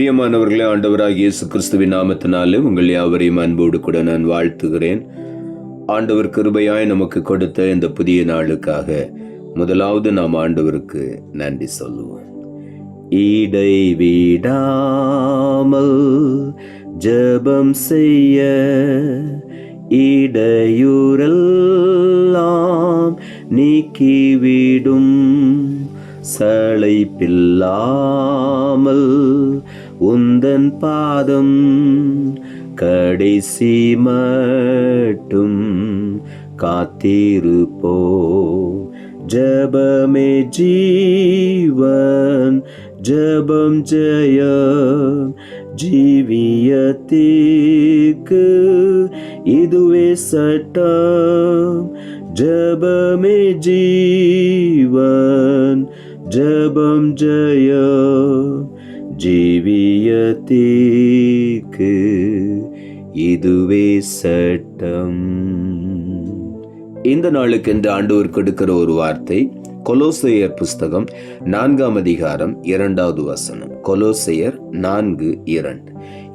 பிரியமானவர்களே, ஆண்டவராகிய இயேசு கிறிஸ்துவின் நாமத்தினாலே உங்கள் யாவரையும் அன்போடு கூட நான் வாழ்த்துகிறேன். ஆண்டவர் கிருபையாய் நமக்கு கொடுத்த இந்த புதிய நாளுக்காக முதலாவது நாம் ஆண்டவருக்கு நன்றி சொல்லுவோம். இடைவிடாமல் ஜெபம் செய்ய இடையூறெல்லாம் நீக்கிவிடும், சளைப்பில்லாமல் உந்தன் பாதம் கடைசி மட்டும் காத்திருப்போ. ஜெபமே ஜீவன், ஜெபம் ஜெயம், ஜீவியத்திற்கு இதுவே சட்டம். ஜெபமே ஜீவன், ஜெபம் ஜெயம், ஜீவியத்திற்கு இதுவே சட்டம். இந்த நாளுக்கென்று ஆண்டவர் கொடுக்கிற ஒரு வார்த்தை கொலோசையர் புஸ்தகம் 4ஆம் அதிகாரம் 2வது வசனம். கொலோசையர் 4:2.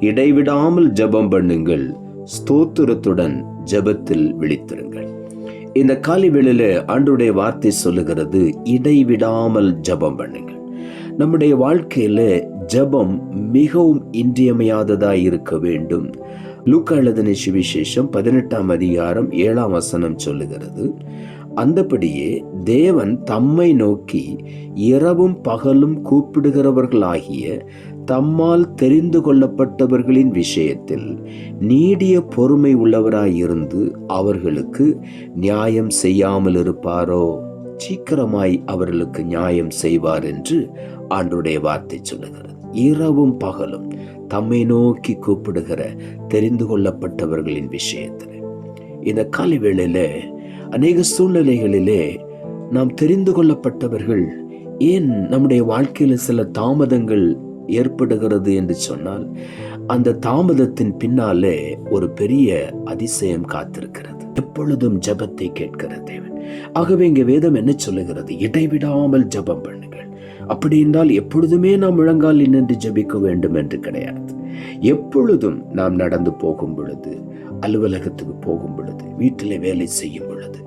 இடைவிடாமல் ஜெபம் பண்ணுங்கள், ஸ்தோத்திரத்துடன் ஜெபத்தில் விழித்திருங்கள். இந்த காலை வேளையில ஆண்டவருடைய வார்த்தை சொல்லுகிறது, இடைவிடாமல் ஜெபம் பண்ணுங்கள். நம்முடைய வாழ்க்கையில ஜெபம் மிகவும் இன்றியமையாததாய் இருக்க வேண்டும். லூக்கா எழுதின சுவிசேஷம் 18ஆம் அதிகாரம் 7ஆம் வசனம் சொல்லுகிறது, அந்தபடியே தேவன் தம்மை நோக்கி இரவும் பகலும் கூப்பிடுகிறவர்களாகிய தம்மால் தெரிந்து கொள்ளப்பட்டவர்களின் விஷயத்தில் நீடிய பொறுமை உள்ளவராயிருந்து அவர்களுக்கு நியாயம் செய்யாமல் இருப்பாரோ? சீக்கிரமாய் அவர்களுக்கு நியாயம் செய்வார் என்று ஆண்டவருடைய வார்த்தை சொல்லுகிறது. இரவும் பகலும் தம்மை நோக்கி கூப்பிடுகிற தெரிந்து கொள்ளப்பட்டவர்களின் விஷயத்தில் இந்த காலை வேளையில அநேக சூழ்நிலைகளிலே நாம் தெரிந்து கொள்ளப்பட்டவர்கள் ஏன் நம்முடைய வாழ்க்கையில சில தாமதங்கள் ஏற்படுகிறது என்று சொன்னால், அந்த தாமதத்தின் பின்னாலே ஒரு பெரிய அதிசயம் காத்திருக்கிறது. எப்பொழுதும் ஜெபத்தை கேட்கிற தேவன். ஆகவே இங்க வேதம் என்ன சொல்லுகிறது? இடைவிடாமல் ஜெபம் பண்ணுங்கள். அப்படி என்றால் எப்பொழுதுமே நாம் முழங்கால் நின்று ஜெபிக்க வேண்டும் என்று கிடையாது. எப்பொழுதும் நாம் நடந்து போகும் பொழுது, அலுவலகத்துக்கு போகும் பொழுது, வீட்டிலே வேலை செய்யும் பொழுது,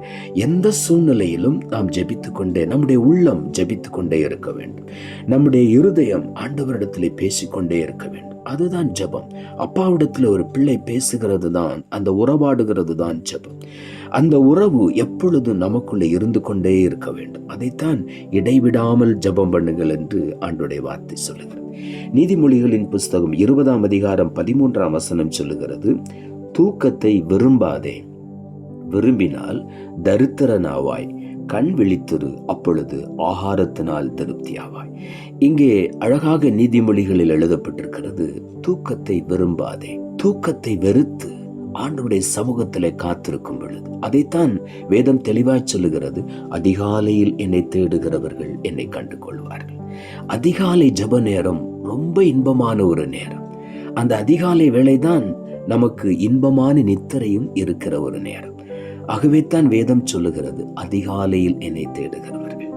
எந்த சூழ்நிலையிலும் நாம் ஜெபித்துக் கொண்டே, நம்முடைய உள்ளம் ஜெபித்துக் கொண்டே இருக்க வேண்டும். நம்முடைய இருதயம் ஆண்டவரிடத்திலே பேசிக்கொண்டே இருக்க வேண்டும். அதுதான் ஜெபம். அப்பாவிடத்துல ஒரு பிள்ளை பேசுகிறது தான், அந்த உறவாடுகிறது தான் ஜெபம். அந்த உறவு எப்பொழுதும் நமக்குள்ளே இருந்து கொண்டே இருக்க வேண்டும். அதைத்தான் இடைவிடாமல் ஜெபம் பண்ணுங்கள் என்று ஆண்டவருடைய வார்த்தை சொல்லுகிறது. நீதிமொழிகளின் புஸ்தகம் 20ஆம் அதிகாரம் 13ஆம் வசனம் சொல்லுகிறது, தூக்கத்தை விரும்பாதே, விரும்பினால் தரித்திரனாவாய், கண் விழித்திரு, அப்பொழுது ஆகாரத்தினால் திருப்தியாவாய். இங்கே அழகாக நீதிமொழிகளில் எழுதப்பட்டிருக்கிறது, தூக்கத்தை விரும்பாதே. தூக்கத்தை வெறுத்து ஆண்டவருடைய சமூகத்திலே காத்திருக்கும் பொழுது, அதைத்தான் வேதம் தெளிவாய் சொல்லுகிறது, அதிகாலையில் என்னை தேடுகிறவர்கள் என்னை கண்டு கொள்வார்கள். அதிகாலை ஜெப நேரம் ரொம்ப இன்பமான ஒரு நேரம். அந்த அதிகாலை வேளைதான் நமக்கு இன்பமான நித்திரையும் இருக்கிற ஒரு நேரம். ஆகவே தான் வேதம் சொல்லுகிறது, அதிகாலையில் என்னை தேடுகிறவர்கள்.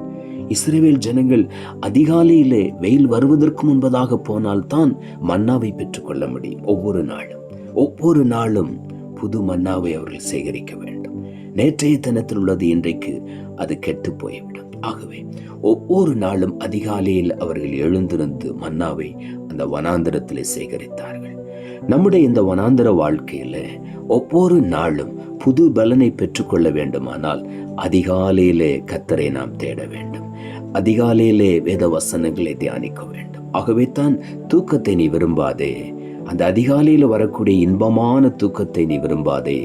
இஸ்ரவேல் ஜனங்கள் அதிகாலையிலே வெயில் வருவதற்கு முன்பதாக போனால்தான் மன்னாவை பெற்றுக்கொள்ள முடியும். ஒவ்வொரு நாளும் புது மன்னாவை அவர்கள் சேகரிக்க வேண்டும். நேற்றைய தினத்தில் உள்ளது இன்றைக்கு அது கெட்டு போய்விடும். ஆகவே ஒவ்வொரு நாளும் அதிகாலையில் அவர்கள் எழுந்திருந்து மன்னாவை அந்த வனாந்திரத்திலே சேகரித்தார்கள். நம்முடைய இந்த வனாந்திர வாழ்க்கையில ஒவ்வொரு நாளும் புது பலனை பெற்றுக்கொள்ள வேண்டுமானால் அதிகாலையிலே கர்த்தரை நாம் தேட வேண்டும். அதிகாலையிலே வேத வசனங்களை தியானிக்க வேண்டும். ஆகவே தான் தூக்கத்தை நீ விரும்பாதே, அந்த அதிகாலையில் வரக்கூடிய இன்பமான தூக்கத்தை நீ விரும்பாதே,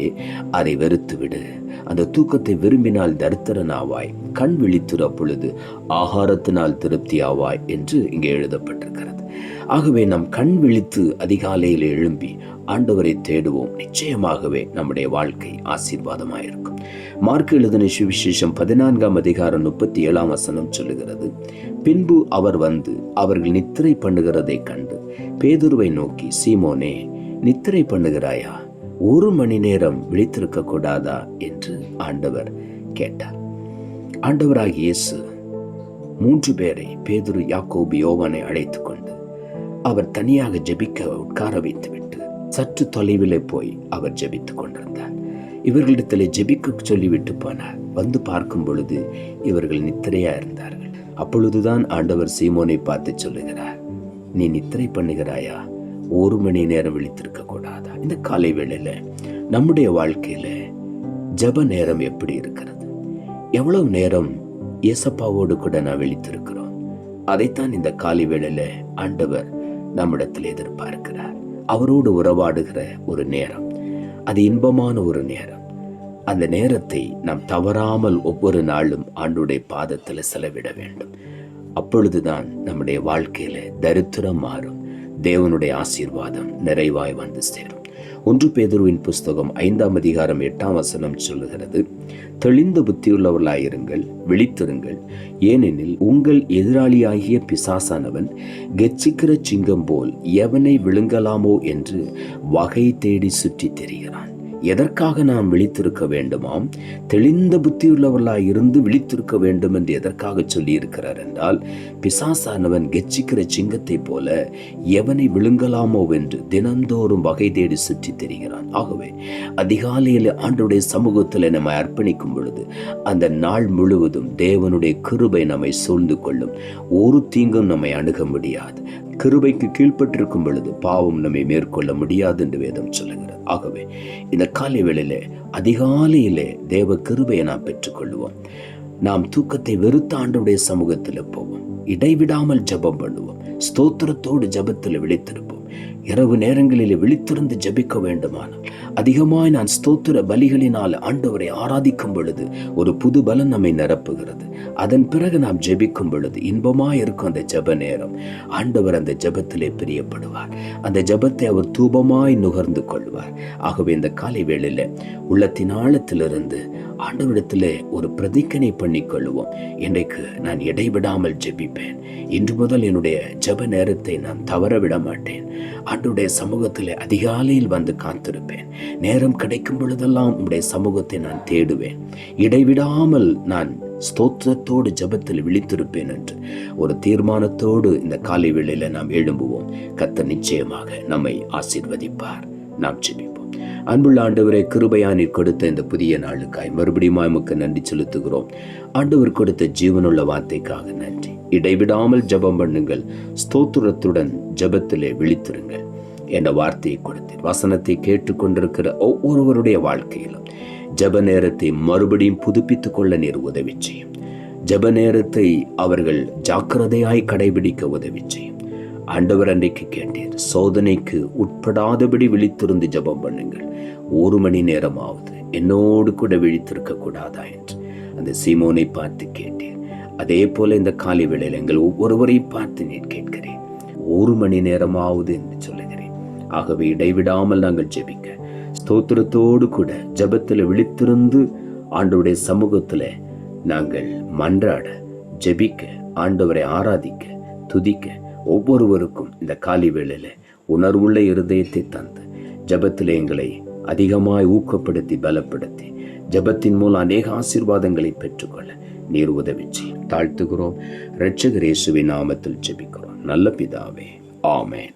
அதை வெறுத்து விடு. அந்த தூக்கத்தை விரும்பினால் தரித்திரனாவாய், கண் விழித்திரு, அப்பொழுது ஆகாரத்தினால் திருப்தியாவாய் என்று இங்கே எழுதப்பட்டிருக்கிறது. ஆகவே நாம் கண் விழித்து அதிகாலையில் எழும்பி ஆண்டவரை தேடுவோம். நிச்சயமாகவே நம்முடைய வாழ்க்கை ஆசீர்வாதமாயிருக்கும். மார்க்கு எழுதின சுவிசேஷம் 14ஆம் அதிகாரம் 37ஆம் வசனம் சொல்லுகிறது, பின்பு அவர் வந்து அவர்கள் நித்திரை பண்ணுகிறதை கண்டு பேதுருவை நோக்கி, சீமோனே, நித்திரை பண்ணுகிறாயா? 1 மணி நேரம் விழித்திருக்க கூடாதா என்று ஆண்டவர் கேட்டார். ஆண்டவராகிய இயேசு 3 பேரை, பேதுரு, யாக்கோபு, யோவானை அழைத்து கொண்டு அவர் தனியாக ஜெபிக்க உட்கார வைத்துவிட்டு சற்று தொலைவிலே போய் அவர் ஜெபித்துக் கொண்டிருந்தார். இவர்களிடத்திலே ஜெபிக்க சொல்லிவிட்டு போனார். வந்து பார்க்கும் பொழுது இவர்கள் நித்திரையா இருந்தார்கள். அப்பொழுதுதான் ஆண்டவர் சீமோனை பார்த்து சொல்லுகிறார், நீ நித்திரை பண்ணுகிறாயா? 1 மணி நேரம் விழித்திருக்க கூடாதா? இந்த காலை வேளையில நம்முடைய வாழ்க்கையில ஜெப நேரம் எப்படி இருக்கிறது? எவ்வளவு நேரம் ஏசப்பாவோடு கூட நான் விழித்திருக்கிறோம்? அதைத்தான் இந்த காலை வேளையில ஆண்டவர் நம்மிடத்தில் எதிர்பார்க்கிறார். அவரோடு உறவாடுகிற ஒரு நேரம், அது இன்பமான ஒரு நேரம். அந்த நேரத்தை நாம் தவறாமல் ஒவ்வொரு நாளும் ஆண்டவருடைய பாதத்தில் செலவிட வேண்டும். அப்பொழுதுதான் நம்முடைய வாழ்க்கையில தரித்திரம் மாறும், தேவனுடைய ஆசீர்வாதம் நிறைவாய் வந்து சேரும். 1 பேதுருவின் புஸ்தகம் 5ஆம் அதிகாரம் 8ஆம் வசனம் சொல்லுகிறது, தெளிந்த புத்தியுள்ளவர்களாயிருங்கள், விழித்திருங்கள். ஏனெனில் உங்கள் எதிராளியாகிய பிசாசானவன் கெர்ச்சிக்கிற சிங்கம் போல் எவனை விழுங்கலாமோ என்று வகை தேடி சுற்றி திரிகிறான். எதற்காக நாம் விழித்திருக்க வேண்டுமாம்? தெளிந்த புத்தியுள்ளவர்களாய் இருந்து விழித்திருக்க வேண்டும் என்று எதற்காக சொல்லி இருக்கிறார் என்றால், பிசாசானவன் கெர்ச்சிக்கிற சிங்கத்தை போல எவனை விழுங்கலாமோ என்று தினந்தோறும் வகை தேடி சுற்றி திரிகிறான். ஆகவே அதிகாலையில் ஆண்டவருடைய சமூகத்தில் நம்மை அர்ப்பணிக்கும் பொழுது அந்த நாள் முழுவதும் தேவனுடைய கிருபை நம்மை சூழ்ந்து கொள்ளும். ஒரு தீங்கும் நம்மை அணுக முடியாது. கிருபைக்கு கீழ்ப்பட்டிருக்கும் பொழுது பாவம் நம்மை மேற்கொள்ள முடியாது என்று வேதம் சொல்லுகிறது. ஆகவே இந்த காலை வேளையிலே அதிகாலையிலே தேவ கிருபையை நாம் பெற்றுக்கொள்வோம். நாம் தூக்கத்தை வெறுத்த ஆண்டவருடைய சமூகத்தில் போவோம். இடைவிடாமல் ஜெபம் பண்ணுவோம். ஸ்தோத்திரத்தோடு ஜெபத்தில் விழித்திருப்போம். இரவு நேரங்களில் விழித்திருந்து ஜெபிக்க வேண்டுமானால் அதிகமாய் நான் ஸ்தோத்திர பலிகளினால் ஆண்டவரை ஆராதிக்கும் பொழுது ஒரு புது பலன் நம்மை நிரப்புகிறது. அதன் பிறகு நாம் ஜெபிக்கும் பொழுது இன்பமாய் இருக்கும் அந்த ஜெப நேரம். ஆண்டவர் அந்த ஜெபத்திலே பிரியப்படுவார். அந்த ஜெபத்தை அவர் தூபமாய் நுகர்ந்து கொள்வார். ஆகவே இந்த காலை வேளையில உள்ளத்தின் ஆழத்திலிருந்து ஆண்டவரிடத்திலே ஒரு பிரதிக்கனை பண்ணிக் கொள்வோம். இன்றைக்கு நான் இடைவிடாமல் ஜெபிப்பேன். இன்று முதல் என்னுடைய ஜெப நேரத்தை நான் தவற விட மாட்டேன். ஆண்டவருடைய சமூகத்தில் அதிகாலையில் வந்து காத்திருப்பேன். நேரம் கிடைக்கும் பொழுதெல்லாம் உம்முடைய சமூகத்தை நான் தேடுவேன். இடைவிடாமல் நான் ஸ்தோத்திரத்தோடு ஜெபத்தில் விழித்திருப்பேன் என்று ஒரு தீர்மானத்தோடு இந்த காலை வேளையில நாம் எழும்புவோம். கர்த்தர் நிச்சயமாக நம்மை ஆசீர்வதிப்பார். நாம் ஜெபிப்போம். அன்புள்ள ஆண்டவரே, கிருபையா நீர் கொடுத்த இந்த புதிய நாளுக்காய் மறுபடியும் உமக்கு நன்றி செலுத்துகிறோம். ஆண்டவர் கொடுத்த ஜீவனுள்ள வார்த்தைக்காக நன்றி. இடைவிடாமல் ஜெபம் பண்ணுங்கள், ஸ்தோத்திரத்துடன் ஜெபத்திலே விழித்திருங்கள் என்ற வார்த்தையை கொடுத்தீர். வசனத்தை கேட்டுக்கொண்டிருக்கிற ஒவ்வொருவருடைய வாழ்க்கையிலும் ஜெப நேரத்தை மறுபடியும் புதுப்பித்துக் கொள்ள நீர் உதவி செய்யும். ஜெப நேரத்தை அவர்கள் ஜாக்கிரதையாய் கடைபிடிக்க உதவி செய்யும். ஆண்டவர் அன்றைக்கு கேட்டீர், சோதனைக்கு உட்படாதபடி விழித்திருந்து ஜெபம் பண்ணுங்கள், 1 மணி நேரமாவது என்னோடு கூட விழித்திருக்க கூடாதா என்று அந்த சீமோனை பார்த்து கேட்டீர். அதே போல இந்த காலை வேளையில் எங்கள் ஒவ்வொருவரையும் பார்த்து நீர் கேட்கிறேன், 1 மணி நேரமாவது என்று சொல்லுகிறேன். ஆகவே இடைவிடாமல் நாங்கள் ஜெபிக்க, ஸ்தோத்திரத்தோடு கூட ஜெபத்தில் விழித்திருந்து ஆண்டவருடைய சமூகத்தில் நாங்கள் மன்றாட, ஜெபிக்க, ஆண்டவரை ஆராதிக்க, துதிக்க ஒவ்வொருவருக்கும் இந்த காலை வேளையில உணர்வுள்ள இருதயத்தை தந்து ஜெபத்தில் எங்களை அதிகமாய் ஊக்கப்படுத்தி பலப்படுத்தி ஜெபத்தின் மூலம் அநேக ஆசீர்வாதங்களை பெற்றுக்கொள்ள நீர் உதவி செய்யும். தாழ்த்துகிறோம். இரட்சகர் இயேசுவின் நாமத்தில் ஜெபிக்கிறோம் நல்ல பிதாவே, ஆமென்.